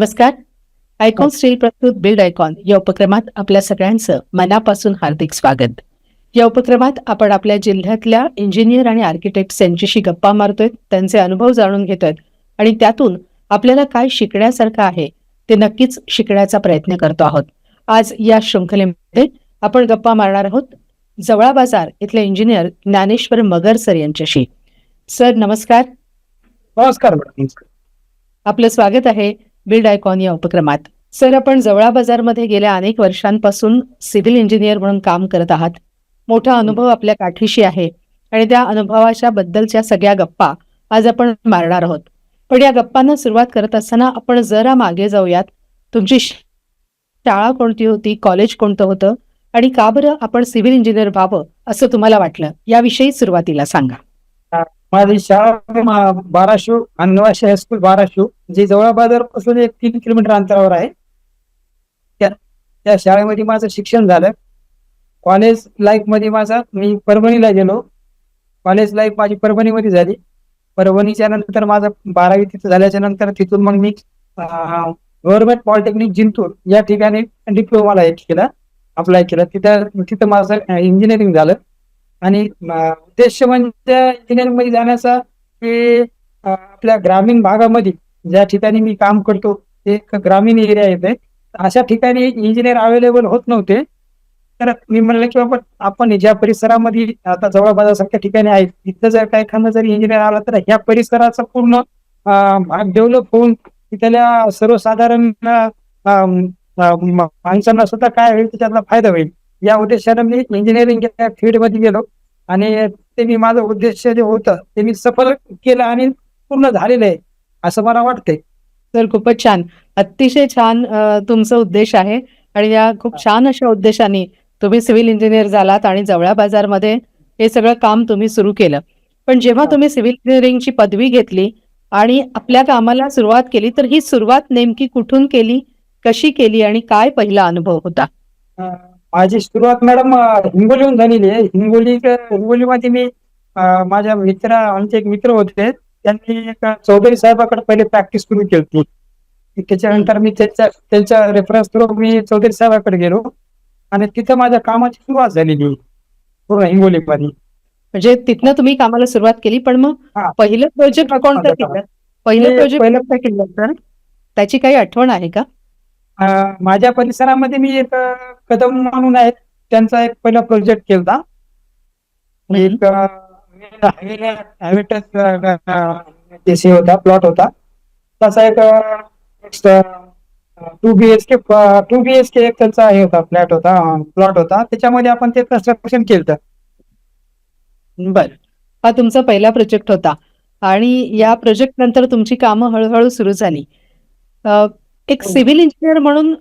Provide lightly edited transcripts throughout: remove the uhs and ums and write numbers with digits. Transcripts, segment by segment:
नमस्कार. Icon steel प्रस्तुत build icon या उपक्रमात आपल्या सगळ्यांचं मनापासून हार्दिक स्वागत. या उपक्रमात आपण आपल्या जिल्ह्यातल्या इंजिनियर आणि आर्किटेक्ट्स यांच्याशी गप्पा मारतोय, त्यांचे अनुभव जाणून घेतोय आणि त्यातून आपल्याला काय शिकण्यासारखं आहे ते नक्कीच शिकण्याचा प्रयत्न करतो आहोत. आज या शृंखलेमध्ये आपण गप्पा मारणार आहोत जवळा बाजार इथले इंजिनियर ज्ञानेश्वर मगर सर यांच्याशी. सर नमस्कार. नमस्कार मॅडम. आपलं स्वागत आहे बिल्ड आयकॉन या उपक्रमात. सर, आपण जवळा बाजारमध्ये गेल्या अनेक वर्षांपासून सिव्हिल इंजिनियर म्हणून काम करत आहात. मोठा अनुभव आपल्या काठीशी आहे आणि त्या अनुभवाच्या बद्दलच्या सगळ्या गप्पा आज आपण मारणार आहोत. पण या गप्पांना सुरुवात करत असताना आपण जरा मागे जाऊयात. तुमची शाळा कोणती होती, कॉलेज कोणतं होतं आणि का बरं आपण सिव्हिल इंजिनियर व्हावं असं तुम्हाला वाटलं, याविषयी सुरुवातीला सांगा. माझी शाळा बाराशू अन्नवाशी हायस्कूल बाराशू, जी जवळा बाजार पासून 3 किलोमीटर अंतरावर आहे. त्या शाळेमध्ये माझं शिक्षण झालं. कॉलेज लाईफ मध्ये मी परभणीला गेलो. कॉलेज लाईफ माझी परभणीमध्ये झाली. परभणीच्या नंतर माझं 12वी तिथं झाल्याच्या नंतर तिथून मग मी गव्हर्नमेंट पॉलिटेक्निक जिंतूर या ठिकाणी डिप्लोमाला अप्लाय केलं. तिथं माझं इंजिनिअरिंग झालं. आणि उद्देश म्हणजे इंजिनिअरिंग मध्ये जाण्याचा की आपल्या ग्रामीण भागामध्ये ज्या ठिकाणी मी काम करतो ते एक ग्रामीण एरिया येते, अशा ठिकाणी इंजिनियर अवेलेबल होत नव्हते. तर मी म्हणलं की बाबा आपण ज्या परिसरामध्ये आता जवळ बाजारसारख्या ठिकाणी आहेत तिथं जर काय एखादा जरी इंजिनियर आला तर ह्या परिसराचा पूर्ण भाग डेव्हलप होऊन तिथल्या सर्वसाधारण माणसांना सुद्धा काय होईल त्याच्यातला फायदा होईल या उद्देशाने मी इंजिनिअरिंग या फील्डमध्ये गेलो. आणि ते मी माझं उद्देश जे होतं ते मी सफल केलं आणि पूर्ण झालेलं आहे असं मला वाटतंय. तर खूपच छान, अतिशय छान तुमचा उद्देश आहे आणि या खूप छान अशा उद्देशाने तुम्ही सिव्हिल इंजिनियर झालात आणि जवळा बाजारमध्ये हे सगळं काम तुम्ही सुरू केलं. पण जेव्हा तुम्ही सिव्हिल इंजिनिअरिंगची पदवी घेतली आणि आपल्या कामाला सुरुवात केली, तर ही सुरुवात नेमकी कुठून केली, कशी केली आणि काय पहिला अनुभव होता? माझी सुरुवात मॅडम हिंगोलीहून झालेली आहे. हिंगोलीमध्ये मी आमचे एक मित्र होते, त्यांनी एक चौधरी साहेबाकडे पहिले प्रॅक्टिस सुरू केली. त्याच्यानंतर मी त्यांच्या रेफरन्स थ्रू मी चौधरी साहेबाकडे गेलो आणि तिथं माझ्या कामाची सुरुवात झालेली पूर्ण हिंगोलीमध्ये. म्हणजे तिथनं तुम्ही कामाला सुरुवात केली. पण मग पहिलं प्रोजेक्ट कोणतं केलं? पहिलं प्रोजेक्ट केलं तर त्याची काही आठवण आहे का? माझ्या परिसरामध्ये मी एक कदम म्हणून आहेत, त्यांचा एक पहिला प्रोजेक्ट केला. होता प्लॉट होता तसा एक 2 BHK एक त्यांचा हे होता प्लॉट होता त्याच्यामध्ये आपण ते कन्स्ट्रक्शन केलं. बर, हा तुमचा पहिला प्रोजेक्ट होता आणि या प्रोजेक्ट नंतर तुमची कामं हळूहळू सुरू झाली. एक सिव्हिल इंजिनियर म्हणून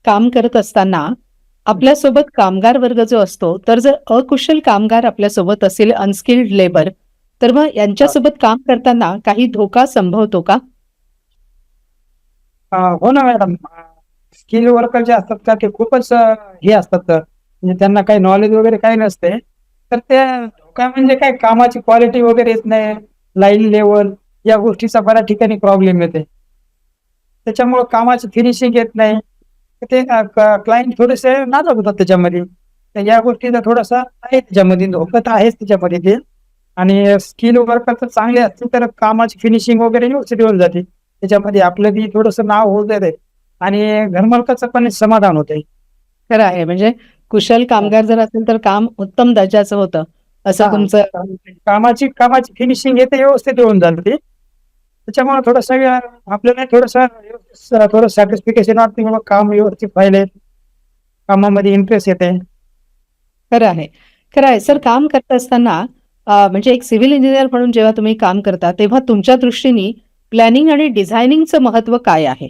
काम करत असताना आपल्यासोबत कामगार वर्ग जो असतो, तर जर अकुशल कामगार आपल्यासोबत असेल, अनस्किल्ड लेबर, तर मग यांच्यासोबत काम करताना काही धोका संभवतो का? हो ना मॅडम. स्किल वर्कर जे असतात का ते खूपच हे असतात, म्हणजे त्यांना काही नॉलेज वगैरे काही नसते. तर ते धोका म्हणजे काय, कामाची क्वालिटी वगैरे येत नाही, लाईन लेवल या गोष्टीचा बऱ्याच ठिकाणी प्रॉब्लेम येते. त्याच्यामुळे कामाची फिनिशिंग येत नाही. ते क्लायंट थोडेसे नाराज होतात त्याच्यामध्ये. तर या गोष्टीचा थोडासा आहे त्याच्यामध्ये, धोका तर आहेच त्याच्यामध्ये ते. आणि स्किल वर्कर तर चांगले असतील तर कामाची फिनिशिंग वगैरे व्यवस्थित होऊन जाते. त्याच्यामध्ये आपलं बी थोडंसं नाव होत आहे आणि घरमालकाचं पण समाधान होतंय. खरं आहे, म्हणजे कुशल कामगार जर असेल तर काम उत्तम दर्जाचं होतं असं तुमचं. कामाची फिनिशिंग येते, व्यवस्थित होऊन जाते. त्याच्यामुळे थोडंसं आपल्याला थोडं सॅटिस्फिकेशन वाटते, बाबा काम व्यवस्थित पाहिजे, कामामध्ये इंटरेस्ट येते. खरं आहे, खरं आहे. सर, काम करत असताना म्हणजे एक सिव्हिल इंजिनियर म्हणून जेव्हा तुम्ही काम करता तेव्हा तुमच्या दृष्टीने प्लॅनिंग आणि डिझायनिंगचं महत्व काय आहे?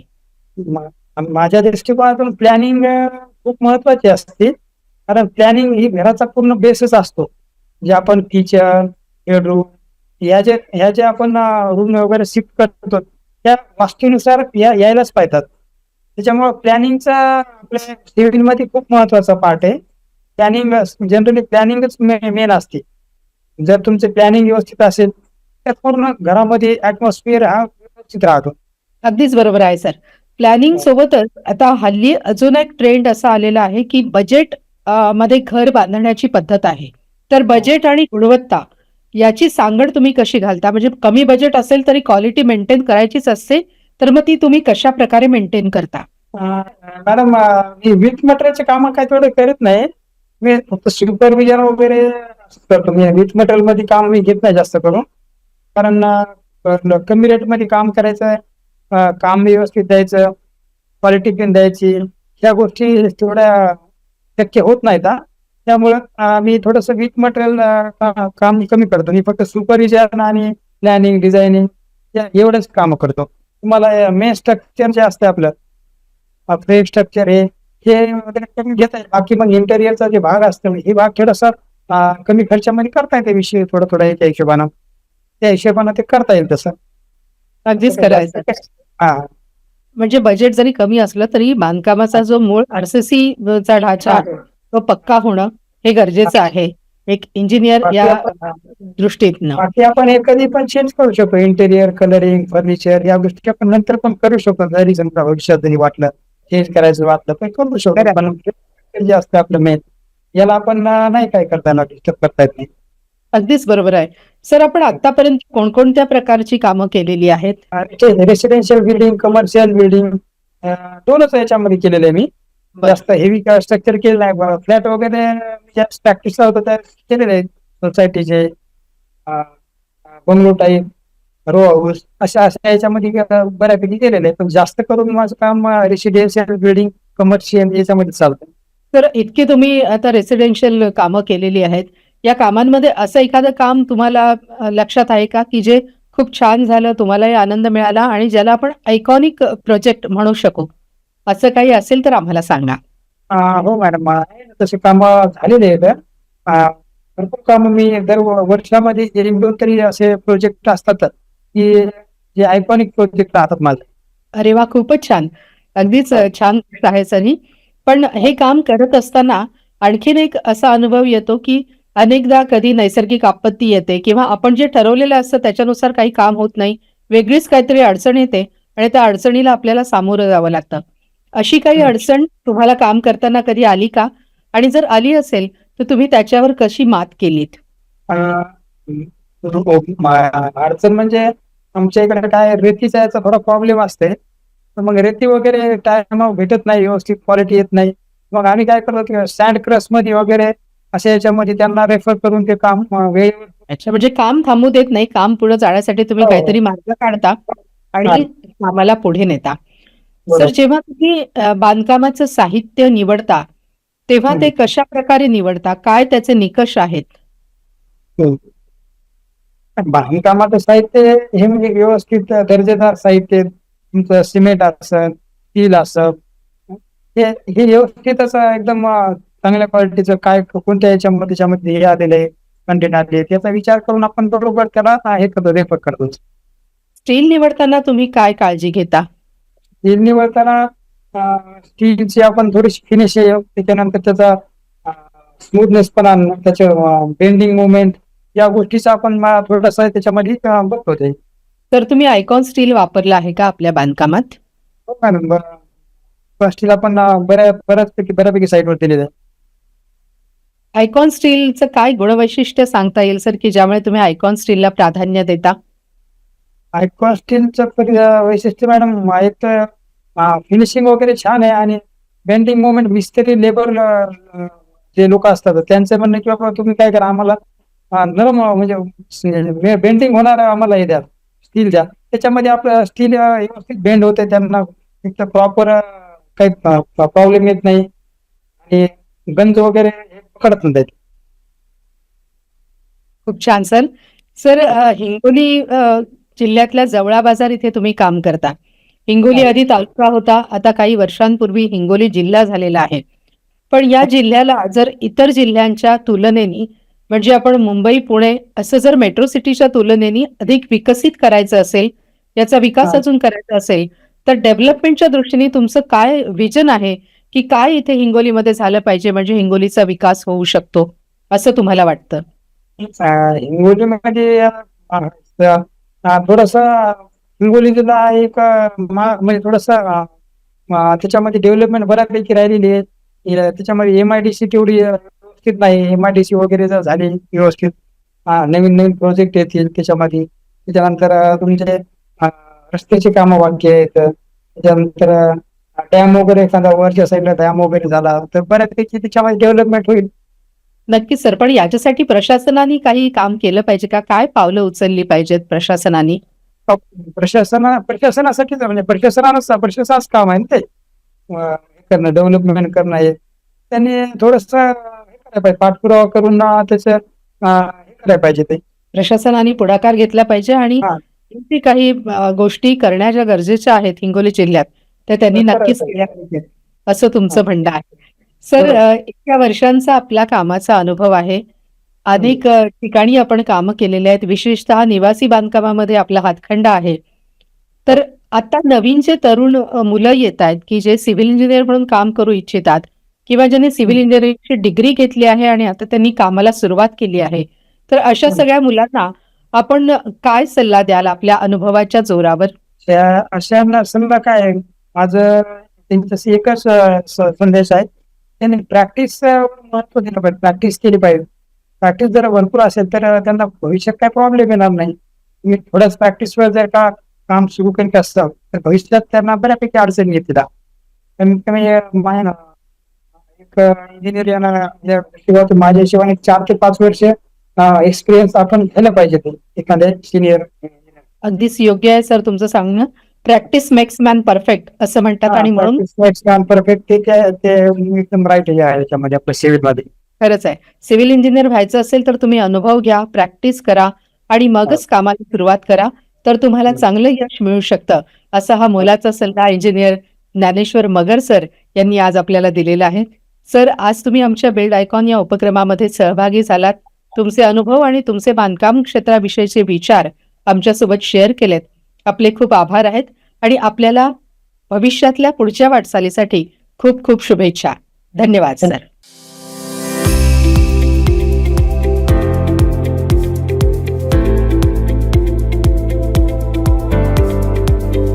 माझ्या दृष्टिकोनातून प्लॅनिंग खूप महत्वाची असते. कारण प्लॅनिंग ही घराचा पूर्ण बेसच असतो. जे आपण किचन, बेडरूम ह्या जे आपण रूम वगैरे शिफ्ट करतो त्या वास्तूनुसार यायलाच पाहिजेत. त्याच्यामुळे प्लॅनिंगचा आपल्या सिव्हिल मध्ये खूप महत्वाचा पार्ट आहे. जनरली प्लॅनिंगच मेन असते. जर तुमचे प्लॅनिंग व्यवस्थित असेल तर पूर्ण घरामध्ये ऍटमॉस्फिअर हा व्यवस्थित राहतो. अगदीच बरोबर आहे सर. प्लॅनिंग सोबतच आता हल्ली अजून एक ट्रेंड असा आलेला आहे की बजेट मध्ये घर बांधण्याची पद्धत आहे. तर बजेट आणि गुणवत्ता याची सांगड तुम्ही कशी घालता? म्हणजे कमी बजेट असेल तरी क्वालिटी मेंटेन करायचीच असते, तर मग ती तुम्ही कशा प्रकारे मेंटेन करता? मॅडम, मी विथ मटेरियलचे काम काय थोडे करत नाही. मी फक्त सुपरविजन वगैरे करतो. मी विथ मटेरियल मध्ये काम मी घेत नाही जास्त करून. कारण कमी रेट मध्ये काम करायचं आहे, काम व्यवस्थित द्यायचं, क्वालिटी पण द्यायची. ह्या गोष्टी थोड्या शक्य होत नाहीत. त्यामुळं मी थोडंसं विथ मटेरियल काम कमी करतो. मी फक्त सुपरविजन आणि प्लॅनिंग, डिझायनिंग एवढंच काम करतो. तुम्हाला मेन स्ट्रक्चर जे असते आपलं फ्रेम स्ट्रक्चर हे वगैरे कमी घेता येईल. बाकी मग इंटेरियरचा जे भाग असतो हे भाग थोडासा कमी खर्चामध्ये करता येते. विषय थोडा थोडा याच्या हिशोबानं, त्या हिशोबानं ते करता येईल तसं. अगदीच जास्त करायचं. हा म्हणजे बजेट जरी कमी असलं तरी बांधकामाचा जो मूळ आरसीसी चा ढाचा आहे तो पक्का होणं हे गरजेचं आहे एक इंजिनियर बाकी या आपण दृष्टीतनं. बाकी आपण हे कधी पण चेंज करू शकतो. इंटेरियर, कलरिंग, फर्निचर या गोष्टी आपण नंतर पण करू शकतो. जरी समजा भविष्यात जरी वाटलं चेंज करायचं वाटलं पण करू शकतो. पण जे असतं आपलं मेन याला आपण नाही काय करता येणार, डिस्टर्ब करता येत नाही. अगदीच बरोबर आहे. सर आपण आतापर्यंत कोणकोणत्या प्रकारची कामं केलेली आहेत? रेसिडेन्शियल बिल्डिंग, कमर्शियल बिल्डिंग दोनच याच्यामध्ये केलेलं आहे मी. जास्त हेवी स्ट्रक्चर केलं नाही. फ्लॅट वगैरे जास्त प्रॅक्टिसला होतं तर केलेले आहेत. सोसायटीचे बंगलो टाईप, रो हाऊस अशा अशा याच्यामध्ये बऱ्यापैकी केलेलं आहे. पण जास्त करून माझं काम रेसिडेन्शियल बिल्डिंग, कमर्शियल याच्यामध्ये चालतं. तर इतकी तुम्ही आता रेसिडेन्शियल कामं केलेली आहेत. या कामांमध्ये असं एखादं काम तुम्हाला लक्षात आहे का की जे खूप छान झालं, तुम्हालाही आनंद मिळाला आणि ज्याला आपण आयकॉनिक प्रोजेक्ट म्हणू शकू, असं काही असेल तर आम्हाला सांगा. हो मॅडम, तसे काम झालेले आहेत. भरपूर काम मी दर वर्षामध्ये 1-2 तरी असे प्रोजेक्ट असतात की जे आयकॉनिक प्रोजेक्ट राहतात माझे. अरे वाह! खूपच छान. अगदीच छान आहे सर ही. पण हे काम करत असताना आणखीन एक असा अनुभव येतो, की अनेकदा कधी नैसर्गिक आपत्ती येते किंवा आपण जे ठरवलेलं असतं त्याच्यानुसार काही काम होत नाही. वेगळीच काहीतरी अडचण येते आणि त्या अडचणीला आपल्याला सामोरं जावं लागतं. अशी काही अडचण तुम्हाला काम करताना कधी आली का? आणि जर आली असेल, तर तुम्ही त्याच्यावर कशी मात केलीत? अडचण म्हणजे आमच्या इकडे काय रेतीचा याचा थोडा प्रॉब्लेम असते. तर मग रेती वगैरे टायमावर भेटत नाही, व्यवस्थित क्वालिटी येत नाही. मग आम्ही काय करतो की सँड क्रश मध्ये वगैरे अशा याच्यामध्ये त्यांना रेफर करून ते काम वेळेवर. अच्छा, म्हणजे काम थांबू देत नाही. काम पुढे जाण्यासाठी तुम्ही हो. काहीतरी मार्ग काढता हा, आणि कामाला पुढे नेता. सर, बरोबर. जेव्हा तुम्ही बांधकामाचं साहित्य निवडता, तेव्हा ते कशाप्रकारे निवडता? काय त्याचे निकष आहेत? हम्म. बांधकामाचं साहित्य हे म्हणजे व्यवस्थित दर्जेदार साहित्य, तुमचं सिमेंट असेल, स्टील असेल, हे हे व्यवस्थित असं एकदम चांगल्या क्वालिटीचं काय कोणत्या याच्यामध्ये त्याच्यामध्ये हे आलेलं आहे, कंटेंट आले त्याचा विचार करून आपण बरोबर त्याला हे करतो, रेफर करतो. स्टील निवडताना तुम्ही काय काळजी घेता? स्टील निवडताना स्टीलची आपण थोडीशी फिनिश त्याच्यानंतर त्याचा स्मूथनेस पण आणणं, त्याचं बेंडिंग मुवमेंट या गोष्टीचा आपण थोडासा त्याच्यामध्ये बघतो ते. तर तुम्ही आयकॉन स्टील वापरलं आहे का आपल्या बांधकामात? हो मॅडम, स्टील आपण बऱ्यापैकी साईटवर दिलेलं आहे. आयकॉन स्टीलचं काय गुणवैशिष्ट्य सांगता येईल सर, की ज्यामुळे तुम्ही आयकॉन स्टीलला प्राधान्य देता? आयकॉन स्टीलचं वैशिष्ट्य मॅडम एक तर फिनिशिंग वगैरे छान आहे आणि बेंडिंग मुवमेंट मिस्त्री लेबर जे लोक असतात त्यांचं म्हणणं की बाबा तुम्ही काय करा, आम्हाला नरम म्हणजे बेंडिंग होणार आम्हाला हे द्या स्टील द्या, त्याच्यामध्ये आपलं स्टील व्यवस्थित बेंड होते, त्यांना एक प्रॉपर काही प्रॉब्लेम येत नाही आणि गंज वगैरे हे पकडत नाही. खूप छान सर. सर, हिंगोली जिल्ह्यातल्या जवळा बाजार इथे तुम्ही काम करता. हिंगोली आधी तालुका होता, आता काही वर्षांपूर्वी हिंगोली जिल्हा झालेला आहे. पण या जिल्ह्याला जर इतर जिल्ह्यांच्या तुलनेने म्हणजे आपण मुंबई, पुणे असं जर मेट्रो सिटीच्या तुलनेने अधिक विकसित करायचं असेल, याचा विकास अजून करायचा असेल, तर डेव्हलपमेंटच्या दृष्टीने तुमचं काय व्हिजन आहे, की काय इथे हिंगोलीमध्ये झालं पाहिजे म्हणजे हिंगोलीचा विकास होऊ शकतो, असं तुम्हाला वाटतं? हिंगोलीमध्ये थोडस हिंगोली जिल्हा एक म्हणजे थोडस त्याच्यामध्ये डेव्हलपमेंट बऱ्यापैकी राहिलेली आहे. त्याच्यामध्ये MIDC तेवढी व्यवस्थित नाही. MIDC वगैरे जर झाली व्यवस्थित, नवीन नवीन प्रोजेक्ट येतील त्याच्यामध्ये. त्याच्यानंतर तुमचे रस्त्याची कामं बाकी आहेत. त्याच्यानंतर डॅम वगैरे, एखादा वरच्या साईडला डॅम वगैरे झाला तर बऱ्यापैकी त्याच्यामध्ये डेव्हलपमेंट होईल. नक्कीच सर, पण याच्यासाठी प्रशासनाने काही काम केलं पाहिजे का? काय पावलं उचलली पाहिजेत प्रशासनाने? प्रशासनासाठी म्हणजे प्रशासनाचं काम आहे ना ते, हे करणं, डेव्हलपमेंट करणं आहे. त्यांनी थोडस हे करायला पाहिजे, पाठपुरावा करून त्याचं हे करायला पाहिजे ते. प्रशासनाने पुढाकार घेतला पाहिजे आणि हा, किती काही गोष्टी करण्या ज्या गरजेच्या आहेत हिंगोली जिल्ह्यात, त्या त्यांनी करायला नक्कीच पाहिजे. केल्या पाहिजेत, असं तुमचं हा, म्हणणं आहे. सर, बरोबर. इतक्या वर्षांचा आपला कामाचा अनुभव आहे. अनेक ठिकाणी आपण कामं केलेली आहेत, विशेषतः निवासी बांधकामामध्ये आपला हातखंडा आहे. तर आता नवीन जे तरुण मुलं येत आहेत की जे सिव्हिल इंजिनियर म्हणून काम करू इच्छितात किंवा ज्यांनी सिव्हिल इंजिनिअरिंगची डिग्री घेतली आहे आणि आता त्यांनी कामाला सुरुवात केली आहे, तर अशा सगळ्या मुलांना आपण काय सल्ला द्याल आपल्या अनुभवाच्या जोरावर? अशांना समजा काय आहे, माझं त्यांच्याशी एकच संदेश आहे. त्यांनी प्रॅक्टिस महत्व दिलं पाहिजे, प्रॅक्टिस केली पाहिजे. प्रॅक्टिस जर भरपूर असेल तर त्यांना भविष्यात काय प्रॉब्लेम येणार नाही. तुम्ही थोड्याच प्रॅक्टिसवर जर का काम सुरू करीत असाल तर भविष्यात त्यांना बऱ्यापैकी अडचणी येतील. कमीत कमी एक इंजिनियर माझ्या हिशोबाने 4 ते 5 वर्ष एक्सपिरियन्स आपण घ्यायला पाहिजे ते एखाद्या सिनियर. अगदीच योग्य आहे सर तुमचं सांगणं. प्रॅक्टिस मेक्स मॅन परफेक्ट असं म्हणतात आणि म्हणून परफेक्ट ते एकदम राईट आहे याच्यामध्ये आपल्या सिव्हिल मध्ये. खरंच आहे. सिव्हिल इंजिनियर व्हायचं असेल तर तुम्ही अनुभव घ्या, प्रॅक्टिस करा आणि मगच कामाला सुरुवात करा, तर तुम्हाला चांगलं यश मिळू शकतं. असा हा मोलाचा सल्ला इंजिनियर ज्ञानेश्वर मगर सर यांनी आज आपल्याला दिलेला आहे. सर, आज तुम्ही आमच्या बिल्ड आयकॉन या उपक्रमामध्ये सहभागी झालात. तुमचे अनुभव आणि तुमचे बांधकाम क्षेत्राविषयीचे विचार आमच्यासोबत शेअर केलेत. आपले खूप आभार आहेत आणि आपल्याला भविष्यातल्या पुढच्या वाटचालीसाठी खूप खूप शुभेच्छा. धन्यवाद सर.